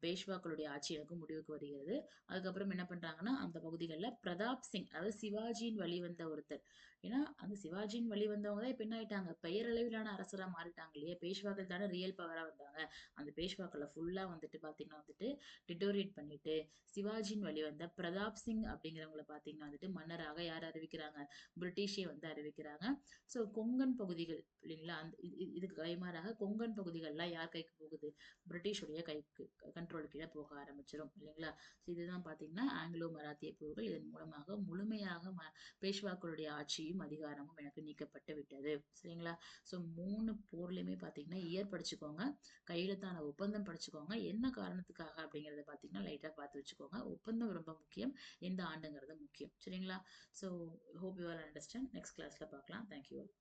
பேஷ்வாக்களுடைய ஆட்சி எனக்கு முடிவுக்கு வருகிறது. அதுக்கப்புறம் என்ன பண்றாங்கன்னா, அந்த பகுதிகள்ல பிரதாப் சிங் அதாவது சிவாஜியின் வழிவந்த ஒருத்தர். ஏன்னா, அந்த சிவாஜியின் வழிவந்தவங்க தான் இப்ப என்ன ஆயிட்டாங்க? பெயரளவிலான அரசரா மாறிட்டாங்க இல்லையா? பேஷ்வாக்கள் தானே ரியல் பவரா வந்தாங்க. அந்த பேஷ்வாக்கள ஃபுல்லா வந்துட்டு பார்த்தீங்கன்னா வந்துட்டு டிட்டோரியேட் பண்ணிட்டு, சிவாஜியின் வழிவந்த பிரதாப் சிங் அப்படிங்கிறவங்கள பார்த்தீங்கன்னா வந்துட்டு மன்னராக யார் அறிவிக்கிறாங்க? பிரிட்டிஷே வந்து அறிவிக்கிறாங்க. ஸோ கொங்கன் பகுதிகள் இல்லைங்களா? அந்த இதுக்கு கைமாறாக கொங்கன் பகுதிகள்லாம் யார் கைக்கு போகுது? பிரிட்டிஷுடைய கைக்கு கண்ட்ரோல் கீழ போக ஆரம்பிச்சிரும் இல்லைங்களா? ஸோ இதுதான் பார்த்தீங்கன்னா ஆங்கிலோ மராத்திய போர்கள். இதன் மூலமாக முழுமையாக பேஷ்வாக்களுடைய ஆட்சியும், அதிகாரமும் எனக்கு நீக்கப்பட்டு விட்டது. சரிங்களா? ஸோ 3 போர்லயுமே பார்த்தீங்கன்னா, இயர் படிச்சுக்கோங்க. கையெழுத்தான ஒப்பந்தம் படிச்சுக்கோங்க. என்ன காரணத்துக்காக அப்படிங்கிறத பார்த்தீங்கன்னா, லைட்டா பார்த்து வச்சுக்கோங்க. ஒப்பந்தம் ரொம்ப முக்கியம். எந்த ஆண்டுங்கிறது முக்கியம். சரிங்களா? So hope you all understand. Next கிளாஸ்ல பார்க்கலாம். Thank you all.